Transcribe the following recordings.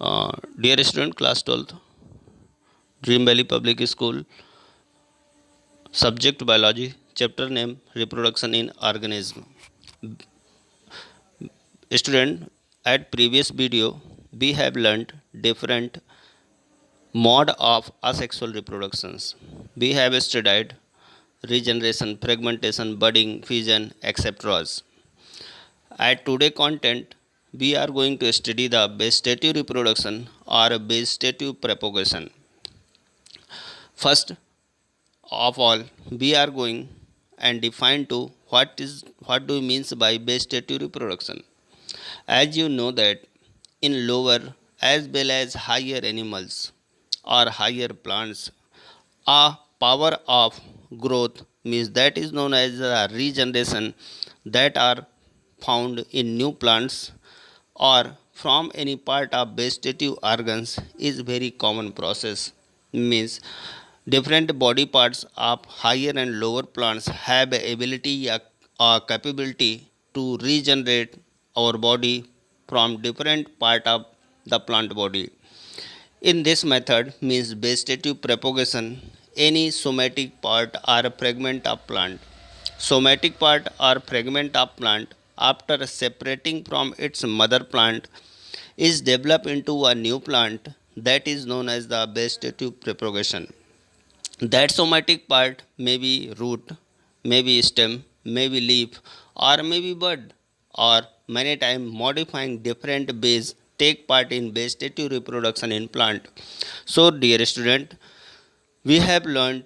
Dear student, class 12th, Dream Valley Public School, subject biology, chapter name reproduction in organism. Student, at previous video, we have learned different mode of asexual reproductions. We have studied regeneration, fragmentation, budding, fission, etc. At today content, we are going to study the vegetative reproduction or vegetative propagation. First of all, we are going and define to what do means by vegetative reproduction. As you know that in lower as well as higher animals or higher plants, a power of growth means that is known as regeneration that are found in new plants or from any part of vegetative organs is very common process. Means different body parts of higher and lower plants have a ability or capability to regenerate our body from different part of the plant body. In this method means vegetative propagation, any somatic part or fragment of plant. Somatic part or fragment of plant after separating from its mother plant is developed into a new plant that is known as the vegetative propagation. That somatic part may be root, may be stem, may be leaf, or may be bud, or many times modifying different ways take part in vegetative reproduction in plant. So, dear student, we have learned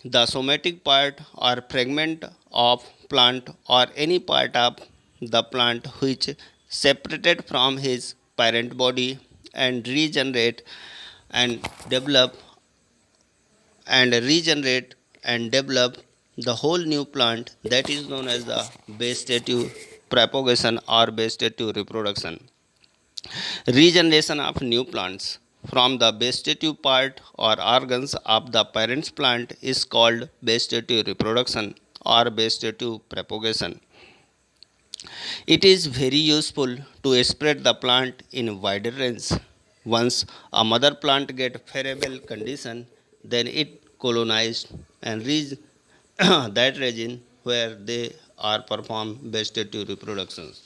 the somatic part or fragment of plant or any part of the plant which separated from his parent body and regenerate and develop and develop the whole new plant that is known as the vegetative propagation or vegetative reproduction. Regeneration of new plants from the vegetative part or organs of the parent's plant is called vegetative reproduction or vegetative propagation. It is very useful to spread the plant in wider range. Once a mother plant get favorable condition, then it colonized and reach that region where they are perform vegetative reproductions.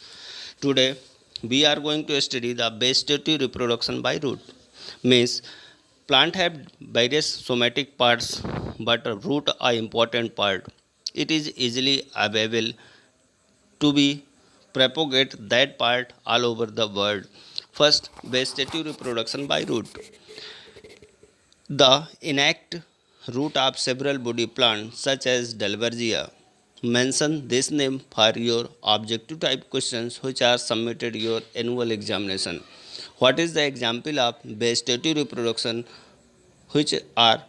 Today, we are going to study the vegetative reproduction by root. Means plant have various somatic parts, but root are important part. It is easily available to be propagate that part all over the world. First, vegetative reproduction by root. The intact root of several body plants such as Dalbergia. Mention this name for your objective type questions which are submitted your annual examination. What is the example of vegetative reproduction which are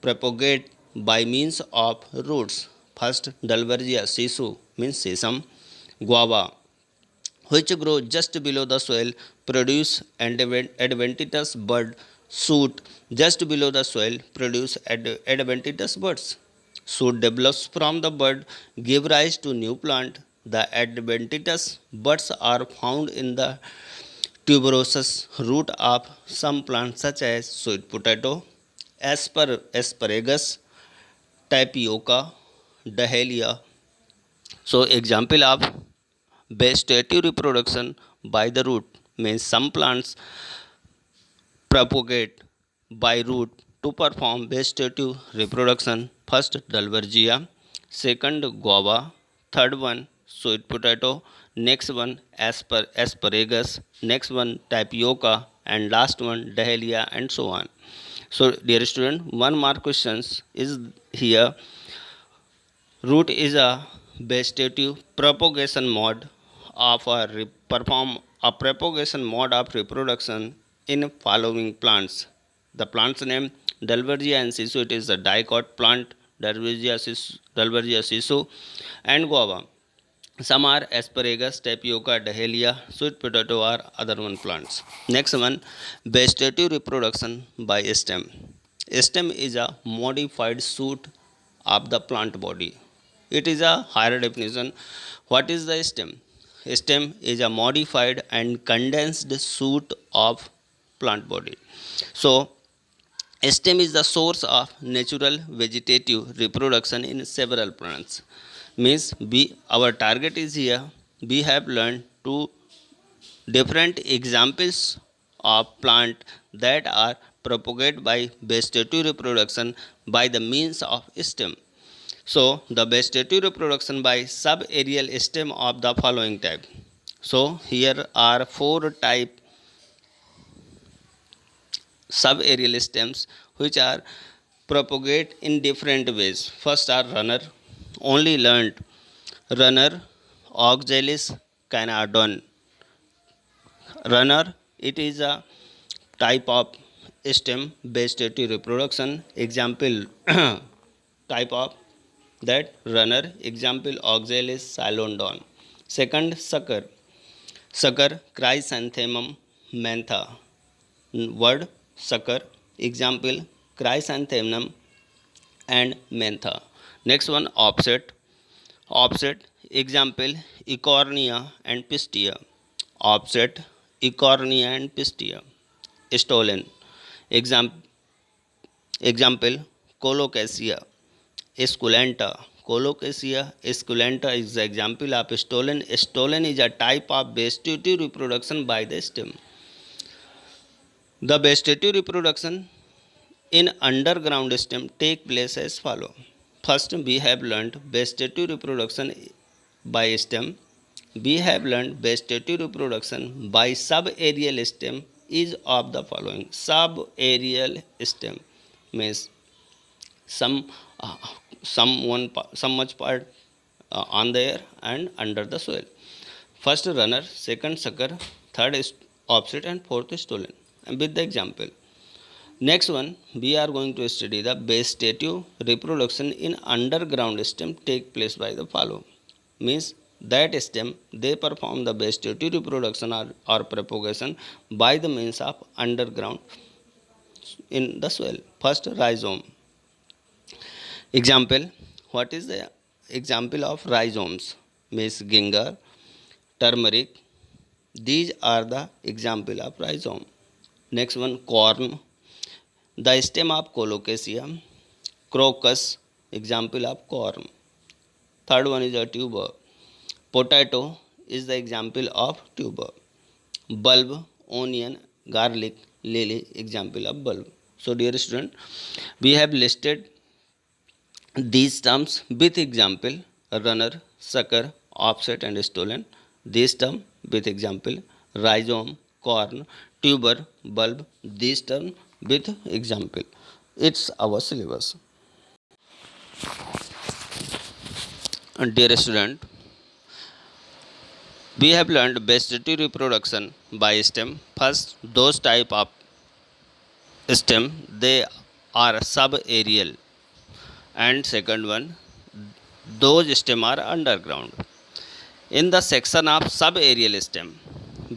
propagate by means of roots? First, Dalbergia sisu means sesame, guava which grow just below the soil, produce adventitious bud. Shoot just below the soil, produce adventitious buds. Shoot develops from the bud, give rise to new plant. The adventitious buds are found in the tuberous root of some plants such as sweet potato, asparagus, tapioca, dahlia. So example of vegetative reproduction by the root means some plants propagate by root to perform vegetative reproduction. First, Dalbergia, second, guava, third one, sweet potato, next one, asparagus, next one, tapioca, and last one, dahlia, and so on. So, dear student, one more questions is here. Root is a vegetative propagation mode of perform a propagation mode of reproduction in following plants. The plant's name Dalbergia and Sisu. It is a dicot plant. Dalbergia sisu, and guava. Some are asparagus, tapioca, dahlia, sweet potato, or other one plants. Next one, vegetative reproduction by stem. Stem is a modified shoot of the plant body. It is a higher definition. What is the stem? Stem is a modified and condensed shoot of plant body. So stem is the source of natural vegetative reproduction in several plants. Means our target is here. We have learned two different examples of plant that are propagated by vegetative reproduction by the means of stem. So the vegetative reproduction by subaerial stem of the following type. So here are four type subaerial stems which are propagate in different ways. First are runner, only learned runner, oxalis canadon. Runner, it is a type of stem vegetative reproduction. Example type of that runner. Example oxalis cylindon. Second sucker. Sucker chrysanthemum mentha. Word sucker. Example chrysanthemum and mentha. Next one offset. Offset. Example Eichhornia and pistia. Offset Eichhornia and pistia. Stolen. Example Colocasia esculenta. Colocasia esculenta is the example of stolen. Stolen is a type of vegetative reproduction by the stem. The vegetative reproduction in underground stem take place as follow. First, we have learned vegetative reproduction by stem. We have learned vegetative reproduction by subaerial stem is of the following. Subaerial stem means some some much part on the air and under the soil. First runner, second sucker, third is offset, and fourth is stolen. And with the example. Next one, we are going to study the vegetative reproduction in underground stem take place by the follow. Means that stem they perform the vegetative reproduction or propagation by the means of underground in the soil. First rhizome. Example, what is the example of rhizomes? Means ginger, turmeric. These are the example of rhizome. Next one, corn. The stem of colocasia, crocus, example of corn. Third one is a tuber. Potato is the example of tuber. Bulb, onion, garlic, lily, example of bulb. So dear student, we have listed these terms with example runner, sucker, offset and stolen. These term with example rhizome, corn, tuber, bulb. These term with example. It's our syllabus. And dear student, we have learned vegetative reproduction by stem. First, those type of stem they are subaerial, and second one, those stem are underground. In the section of subaerial stem,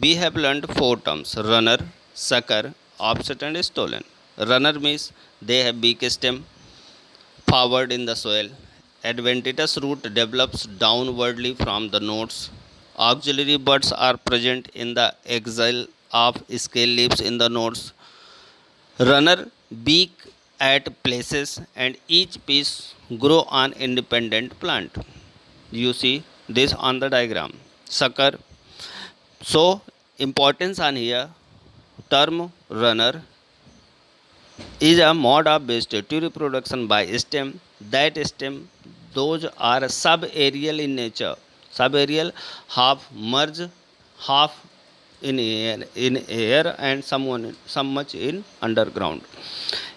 we have learned four terms: runner, sucker, offset and stolen. Runner means they have big stem forward in the soil. Adventitious root develops downwardly from the nodes. Auxiliary buds are present in the axil of scale leaves in the nodes. Runner beak at places and each piece grow on independent plant. You see this on the diagram. Sucker. So importance on here term runner is a mode of vegetative reproduction by stem. That stem those are subaerial in nature. Subaerial half merge, half in air and some much in underground.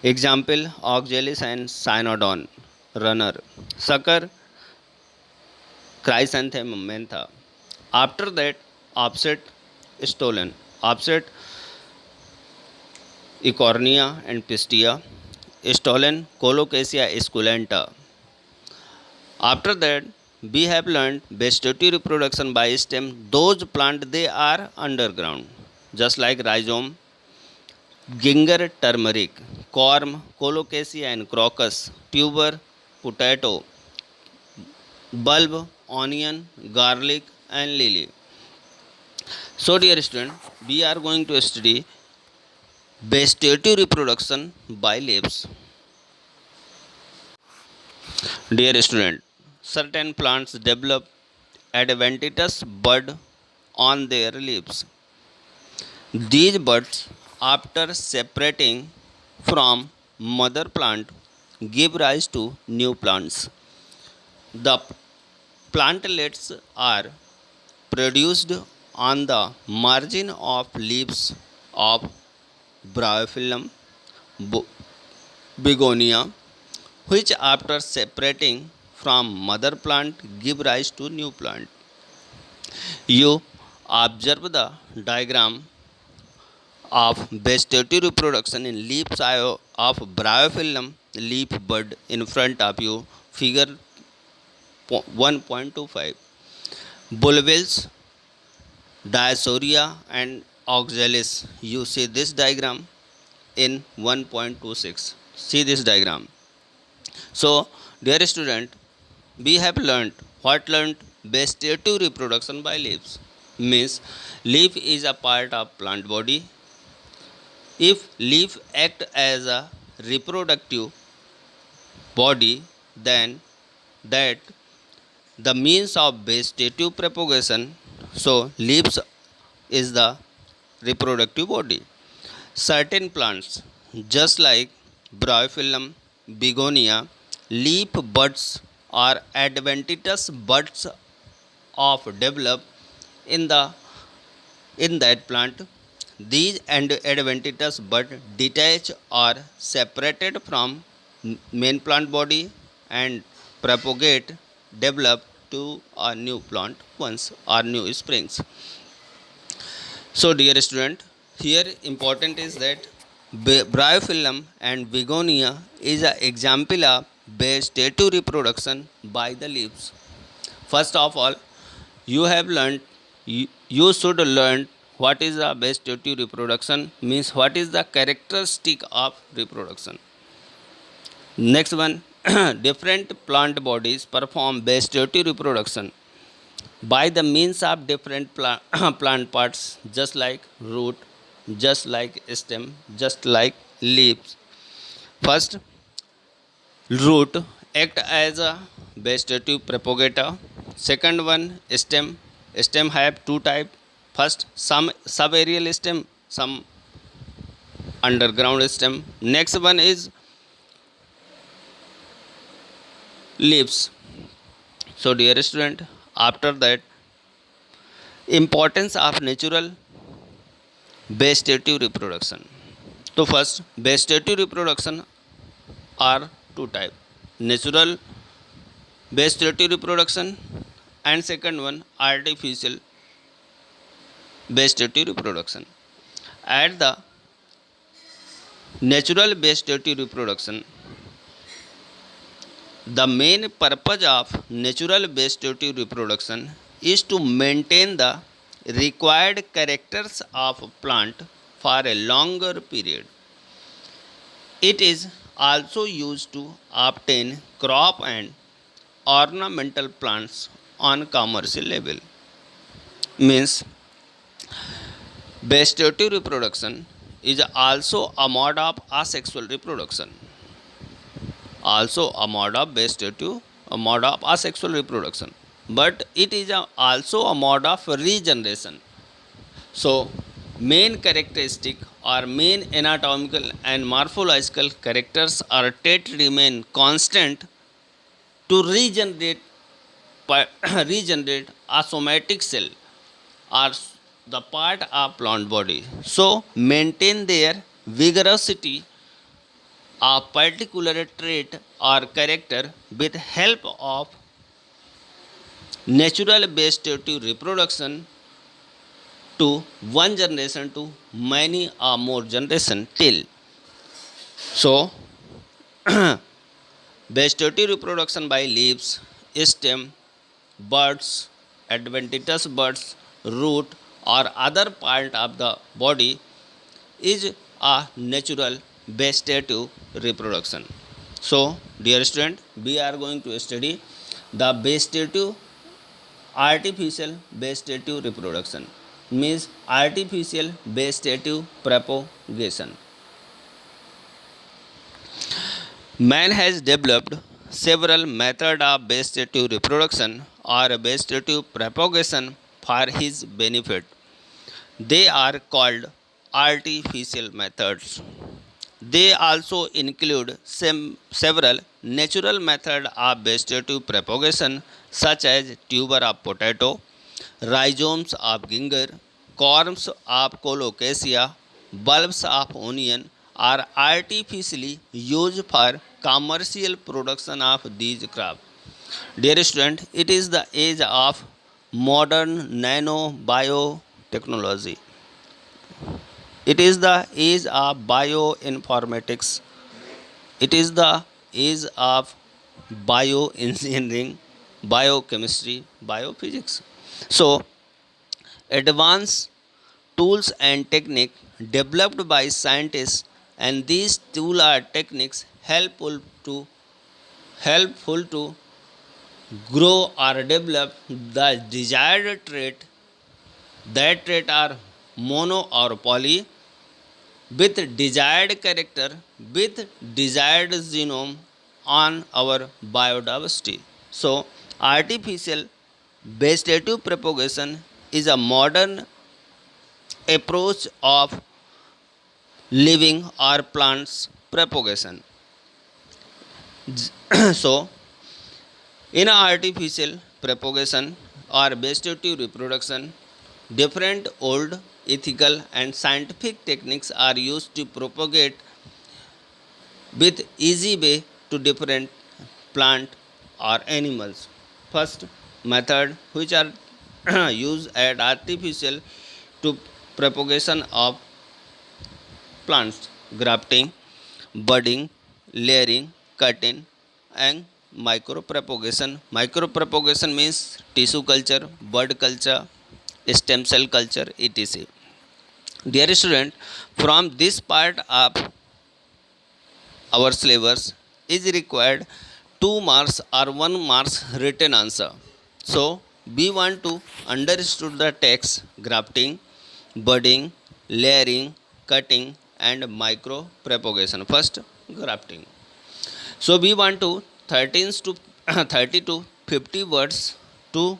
Example oxalis and cynodon. Runner. Sucker chrysanthemum mentha. After that offset stolen. Offset Eichhornia and pistia. Stolen Colocasia esculenta. After that, we have learned vegetative reproduction by stem. Those plant they are underground, just like rhizome, ginger, turmeric, corm, colocasia and crocus, tuber, potato, bulb, onion, garlic and lily. So dear student, we are going to study Vegetative reproduction by leaves. Dear student, certain plants develop adventitious bud on their leaves. These buds, after separating from mother plant, give rise to new plants. The plantlets are produced on the margin of leaves of Bryophyllum begonia, which after separating from mother plant give rise to new plant. You observe the diagram of vegetative reproduction in leaf of Bryophyllum leaf bud in front of you, figure 1.25. Bulbils, Dioscorea and Oxalis. You see this diagram in 1.26. See this diagram. So, dear student, we have learned vegetative reproduction by leaves. Means leaf is a part of plant body. If leaf act as a reproductive body, then that the means of vegetative propagation. So leaves is the reproductive body. Certain plants, just like Bryophyllum begonia, leaf buds are adventitious buds of develop in the in that plant. These adventitious buds detach or separated from main plant body and propagate, develop to a new plant once or new springs. So, dear student, here important is that Bryophyllum and begonia is an example of vegetative reproduction by the leaves. First of all, you have learned, you should learn what is the vegetative reproduction, means what is the characteristic of reproduction. Next one, different plant bodies perform vegetative reproduction by the means of different plant parts, just like root, just like stem, just like leaves. First, root act as a vegetative propagator. Second one, stem. Stem have two type. First, some subaerial stem, some underground stem. Next one is leaves. So, dear student, after that, importance of natural vegetative reproduction. So, first, vegetative reproduction are two type: natural vegetative reproduction and second one artificial vegetative reproduction. At the natural vegetative reproduction, the main purpose of natural vegetative reproduction is to maintain the required characters of a plant for a longer period. It is also used to obtain crop and ornamental plants on commercial level. Means vegetative reproduction is also a mode of asexual reproduction. Also a mode of vegetative, a mode of asexual reproduction. But it is also a mode of regeneration. So, main characteristic or main anatomical and morphological characters are trait remain constant to regenerate a somatic cell or the part of plant body. So, maintain their vigorosity a particular trait or character with help of natural vegetative reproduction to one generation to many or more generation till. So, vegetative reproduction by leaves, stem, buds, adventitious buds, root or other part of the body is a natural vegetative reproduction. So, dear student, we are going to study the vegetative artificial vegetative reproduction, means artificial vegetative propagation. Man has developed several methods of vegetative reproduction or vegetative propagation for his benefit. They are called artificial methods. They also include several natural methods of vegetative propagation, such as tuber of potato, rhizomes of ginger, corms of colocasia, bulbs of onion are artificially used for commercial production of these crops. Dear student, it is the age of modern nanobiotechnology. It is the age of bioinformatics. It is the age of bioengineering, biochemistry, biophysics. So, advanced tools and technique developed by scientists, and these tools are techniques helpful to grow or develop the desired trait. That trait are mono or poly with desired character, with desired genome on our biodiversity. So, artificial vegetative propagation is a modern approach of living or plants propagation. So, in artificial propagation or vegetative reproduction, different old ethical and scientific techniques are used to propagate with easy way to different plant or animals. First method which are used at artificial to propagation of plants: grafting, budding, layering, cutting, and micropropagation. Micropropagation means tissue culture, bud culture, stem cell culture, etc. Dear student, from this part of our syllabus is required 2 marks or 1 marks written answer. So we want to understood the text: grafting, budding, layering, cutting, and micro propagation. First, grafting. So we want to 13 to 30 to 50 words to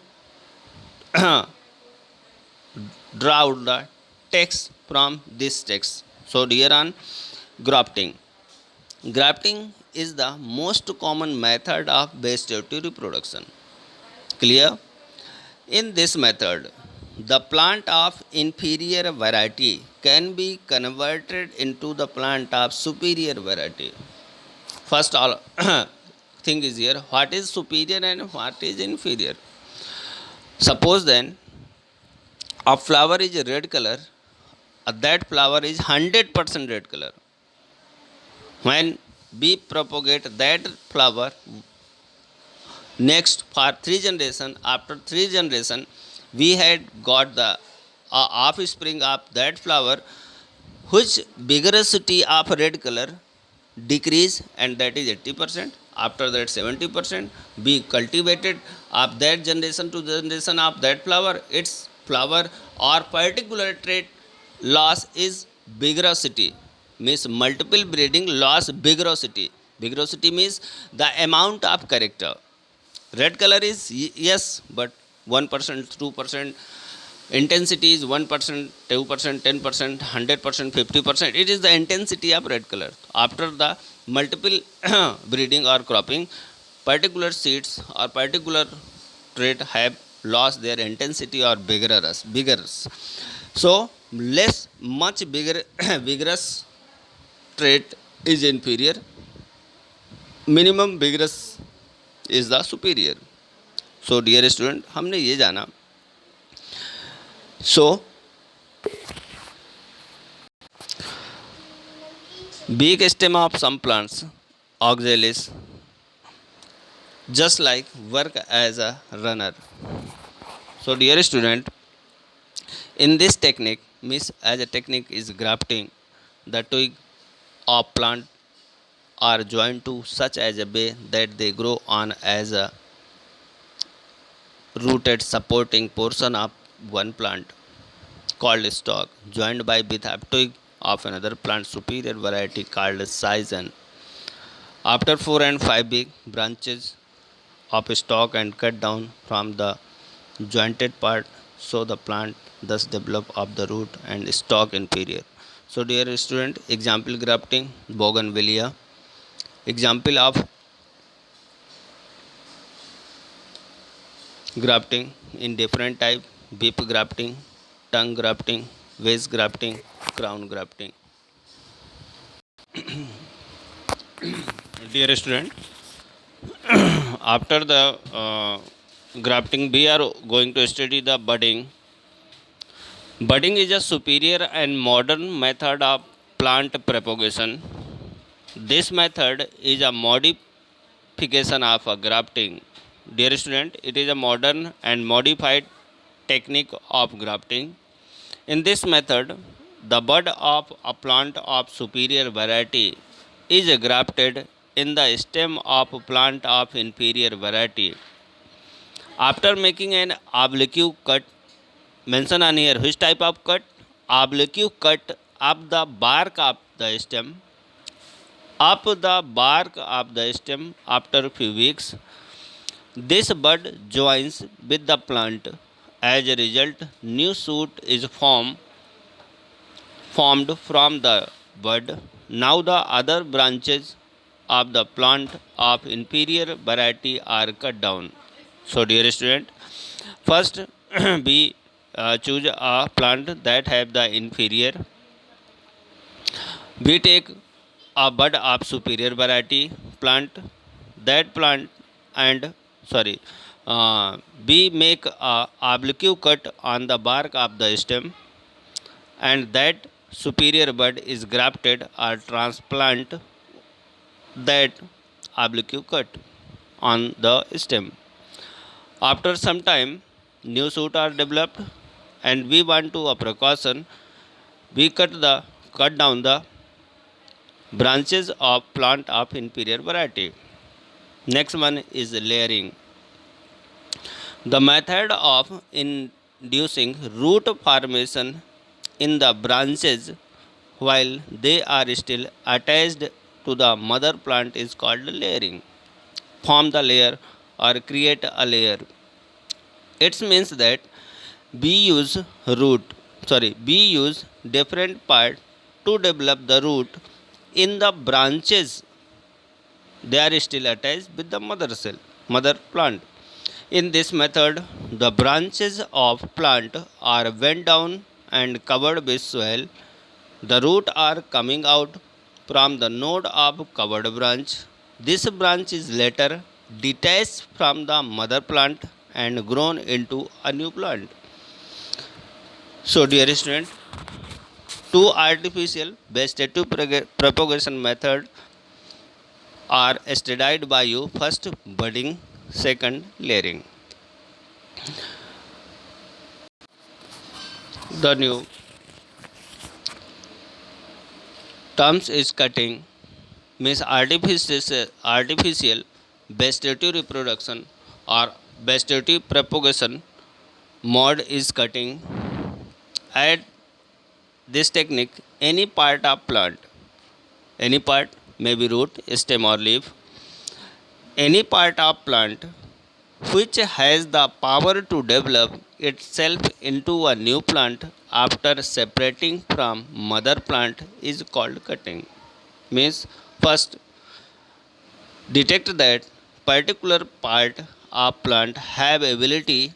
draw out the text from this text. So here on grafting. Grafting is the most common method of vegetative reproduction. Clear? In this method, the plant of inferior variety can be converted into the plant of superior variety. First all thing is here, what is superior and what is inferior? Suppose then a flower is a red color, that flower is 100% red color. When we propagate that flower next for 3 generation, after 3 generation we had got the offspring of that flower which vigorosity of red color decrease, and that is 80%. After that 70% we cultivated of that generation to generation of that flower, its flower or particular trait loss is vigorosity, means multiple breeding loss vigorosity. Vigorosity means the amount of character. Red color is yes, but 1%, 2%. Intensity is 1%, 2%, 10%, 100%, 50%. It is the intensity of red color. After the multiple breeding or cropping, particular seeds or particular trait have lost their intensity or vigorous. So much bigger vigorous trait is inferior, minimum vigorous is the superior. So dear student, हमने ये जाना. So big stem of some plants, oxalis, just like work as a runner. So dear student, in this technique, means as a technique is grafting, the twig of plant are joined to such as a way that they grow on as a rooted supporting portion of one plant called stalk, joined by with a twig of another plant superior variety called scion. After 4 and 5 big branches of stalk and cut down from the jointed part, so the plant thus develop of the root and stalk inferior. So dear student, example grafting bougainvillea. Example of grafting in different type: beef grafting, tongue grafting, wedge grafting, crown grafting. Dear student, after the grafting, we are going to study the budding. Budding is a superior and modern method of plant propagation. This method is a modification of a grafting. Dear student, it is a modern and modified technique of grafting. In this method, the bud of a plant of superior variety is grafted in the stem of a plant of inferior variety. After making an oblique cut, mention on here which type of cut? Oblique cut of the bark of the stem. Up the bark of the stem after few weeks, this bud joins with the plant. As a result, new shoot is formed from the bud. Now the other branches of the plant of inferior variety are cut down. So dear student, first we choose a plant that have the inferior. We take a bud of superior variety plant. That plant and sorry, we make a oblique cut on the bark of the stem, and that superior bud is grafted or transplant that oblique cut on the stem. After some time, new shoot are developed, and we want to a precaution. We cut down the branches of plant of inferior variety. Next one is layering. The method of inducing root formation in the branches while they are still attached to the mother plant is called layering. Form the layer or create a layer. It means that we use we use different part to develop the root in the branches. They are still attached with the mother plant. In this method, the branches of plant are bent down and covered with soil. The root are coming out from the node of covered branch. This branch is later detached from the mother plant and grown into a new plant. So dear student, two artificial vegetative propagation method are studied by you. First budding, second layering. The new terms is cutting, means artificial vegetative reproduction or vegetative propagation mode is cutting. At this technique, any part of plant, any part may be root, stem or leaf, any part of plant which has the power to develop itself into a new plant after separating from mother plant is called cutting. Means first detect that particular part of plant have ability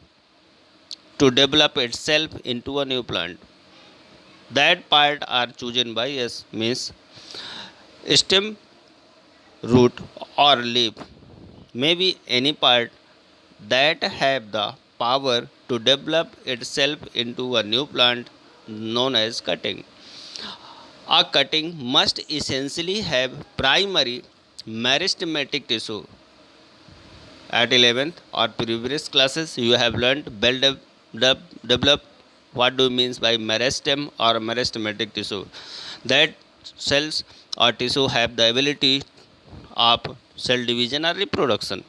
to develop itself into a new plant. That part are chosen by us, means stem, root or leaf may be any part that have the power to develop itself into a new plant known as cutting. A cutting must essentially have primary meristematic tissue. At 11th or previous classes, you have learned develop what do you means by meristem or meristematic tissue. That cells or tissue have the ability of cell division or reproduction.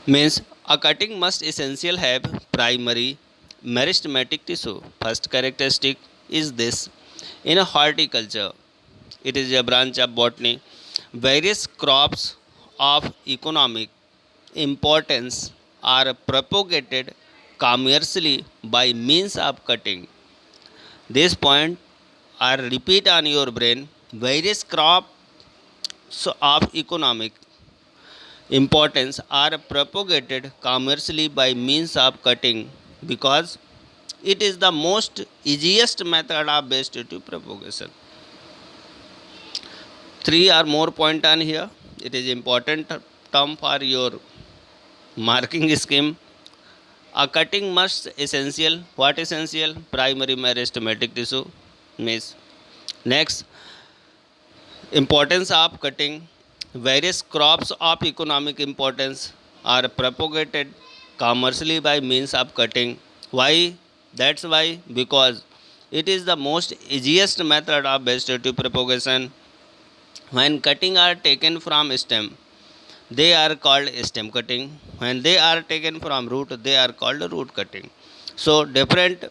Means a cutting must essentially have primary meristematic tissue. First characteristic is this. In a horticulture, it is a branch of botany Various crops of economic importance are propagated commercially by means of cutting. This point are repeat on your brain. Various crops of economic importance are propagated commercially by means of cutting because it is the most easiest method of vegetative propagation. Three or more point on here. It is important term for your marking scheme. A cutting must essential. What essential? Primary meristematic tissue. Miss. Next, importance of cutting. Various crops of economic importance are propagated commercially by means of cutting. Why? That's why because it is the most easiest method of vegetative propagation. When cutting are taken from stem, they are called stem cutting. When they are taken from root, they are called root cutting. So different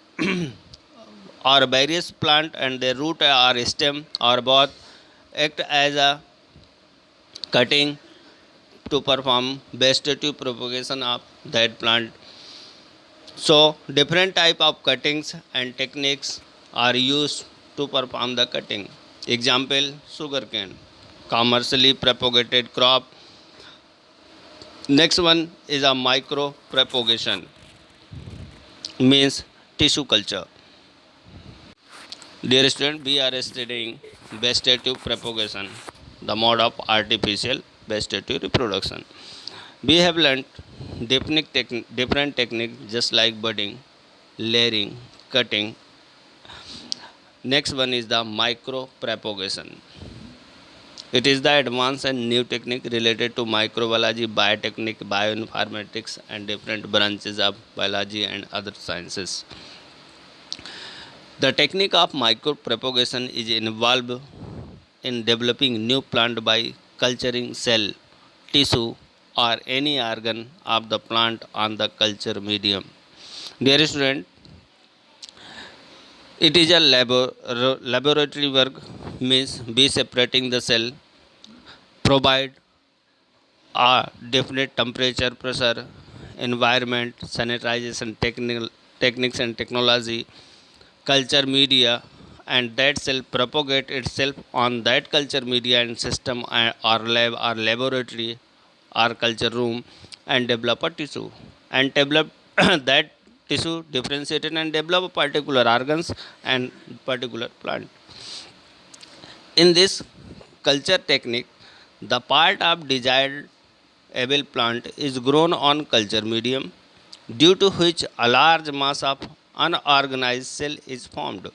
or various plant and their root or stem or both act as a cutting to perform vegetative propagation of that plant. So different type of cuttings and techniques are used to perform the cutting. Example, sugarcane, commercially propagated crop. Next one is a micro propagation, means tissue culture. Dear student, we are studying vegetative propagation, the mode of artificial vegetative reproduction. We have learnt different techniques just like budding, layering, cutting. Next one is the micro propagation. It is the advanced and new technique related to microbiology, biotechnique, bioinformatics, and different branches of biology and other sciences. The technique of micropropagation is involved in developing new plant by culturing cell, tissue, or any organ of the plant on the culture medium. Dear student, it is a laboratory work, means be separating the cell, provide a definite temperature, pressure, environment, sanitization techniques and technology, culture media, and that cell propagate itself on that culture media and system or lab or laboratory or culture room and develop a tissue and develop that tissue differentiated and develop particular organs and particular plant. In this culture technique, the part of desired able plant is grown on culture medium, due to which a large mass of unorganized cell is formed.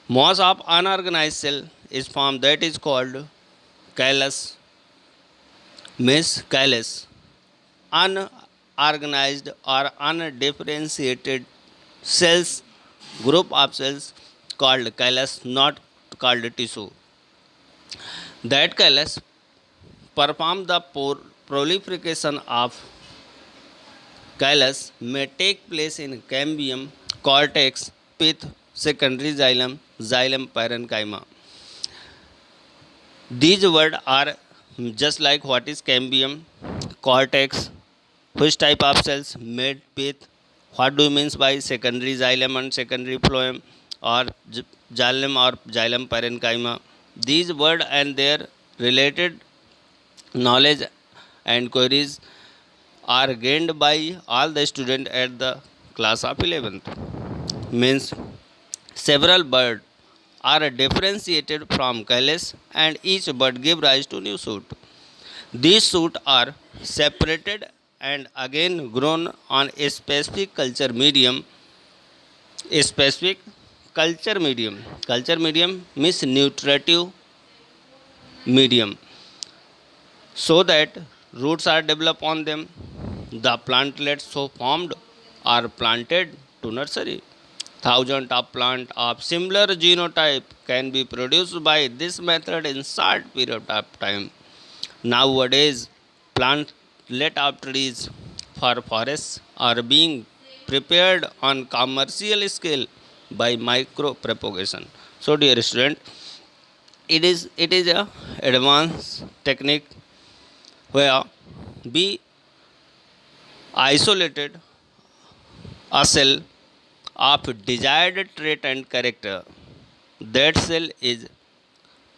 Mass of unorganized cell is formed that is called callus, means callus. Unorganized or undifferentiated cells, group of cells called callus, not called tissue. That callus perform the proliferation of callus may take place in cambium, cortex, pith, secondary xylem, xylem parenchyma. These words are just like what is cambium, cortex, which type of cells made pith, what do you means by secondary xylem and secondary phloem or xylem or xylem parenchyma. These words and their related knowledge and queries are gained by all the students at the class of 11th. Means several birds are differentiated from callus and each bird give rise to new shoot. These shoots are separated and again grown on a specific culture medium. A specific culture medium. Culture medium means nutritive medium, so that roots are developed on them. The plantlets so formed are planted to nursery. Thousands of plants of similar genotype can be produced by this method in short period of time. Nowadays, plantlet of trees for forests are being prepared on commercial scale by micro propagation. So, dear student, It is a advanced technique where we isolated a cell of desired trait and character. That cell is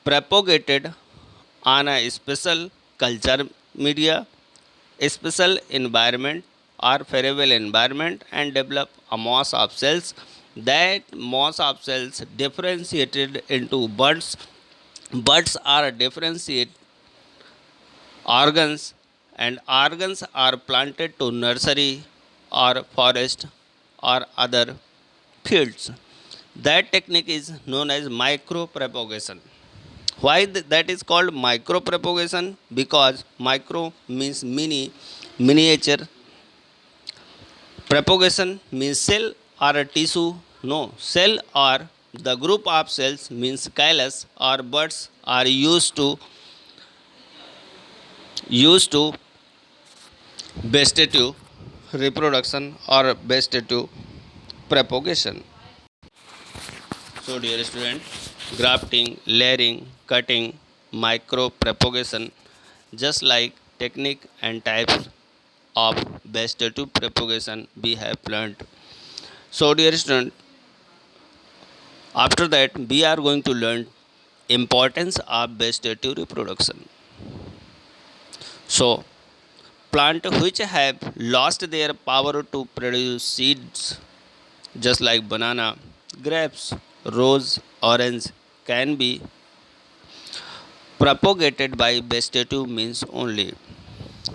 propagated on a special culture media, a special environment or favorable environment, and develop a mass of cells. That mass of cells differentiated into buds. Buds are differentiate organs, and organs are planted to nursery or forest or other fields. That technique is known as micropropagation. Why that is called micropropagation? Because micro means mini, miniature. Propagation means cell or a tissue. No, cell or the group of cells means callus or buds are used to vegetative reproduction or vegetative propagation. So, dear student, grafting, layering, cutting, micro propagation, just like technique and types of vegetative propagation we have learned. So, dear student, after that we are going to learn importance of vegetative reproduction. So, plant which have lost their power to produce seeds, just like banana, grapes, rose, orange, can be propagated by vegetative means only.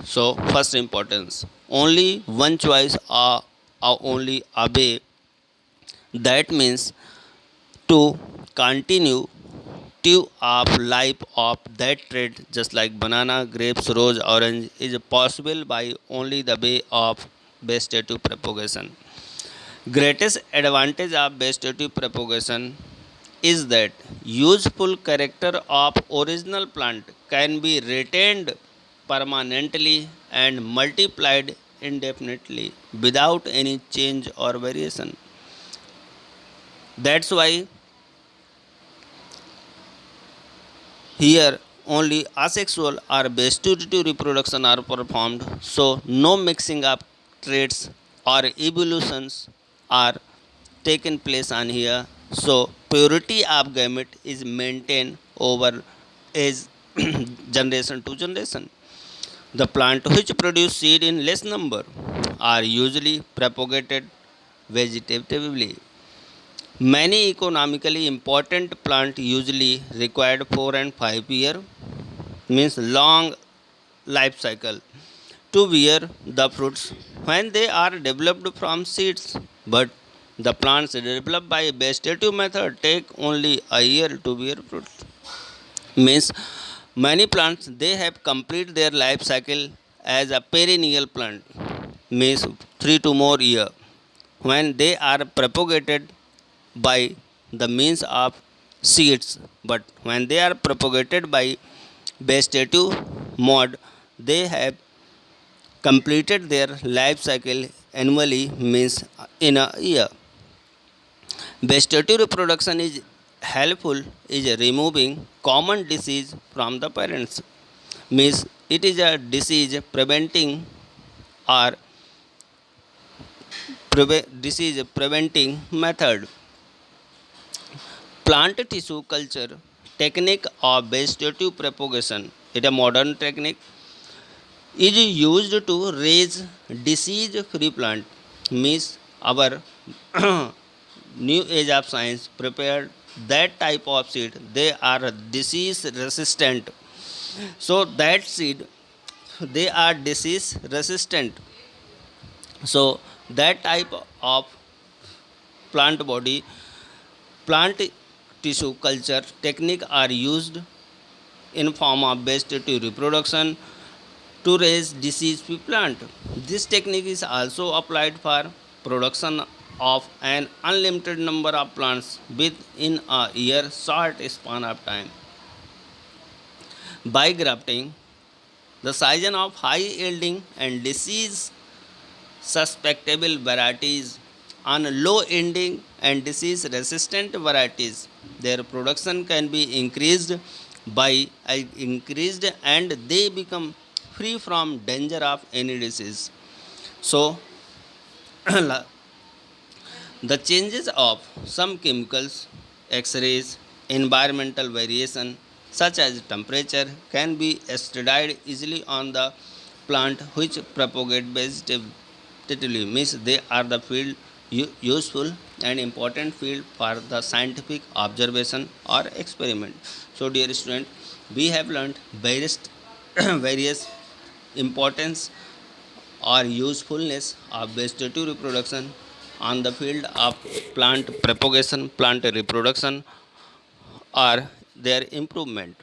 So, first importance, only one choice or only a way, that means to continue to of life of that trait, just like banana, grapes, rose, orange, is possible by only the way of vegetative propagation. Greatest advantage of vegetative propagation is that useful character of original plant can be retained permanently and multiplied indefinitely without any change or variation. That's why here only asexual or vegetative reproduction are performed, so no mixing up traits or evolutions are taken place on here. So purity of gamete is maintained over age generation to generation. The plant which produce seed in less number are usually propagated vegetatively. Many economically important plants usually required 4 and 5 year, means long life cycle, to bear the fruits when they are developed from seeds. But the plants developed by vegetative method take only a year to bear fruits. Means many plants they have complete their life cycle as a perennial plant, means 3 to more year, when they are propagated by the means of seeds. But when they are propagated by vegetative mode, they have completed their life cycle annually, means in a year. Vegetative reproduction is helpful is removing common disease from the parents, means it is a disease preventing or disease preventing method. Plant tissue culture technique of vegetative propagation, it a modern technique, is used to raise disease free plant, means our new age of science prepared that type of seed they are disease resistant. So that seed they are disease resistant. So that type of plant body, plant tissue culture technique are used in form of vegetative reproduction to raise disease-free plant. This technique is also applied for production of an unlimited number of plants within a year short span of time. By grafting, the scion of high yielding and disease susceptible varieties on low ending and disease resistant varieties. Their production can be increased and they become free from danger of any disease. So the changes of some chemicals, X-rays, environmental variation such as temperature can be studied easily on the plant which propagate vegetatively, means they are the field useful and important field for the scientific observation or experiment. So dear student, we have learned various various importance or usefulness of vegetative reproduction on the field of plant propagation, plant reproduction, or their improvement.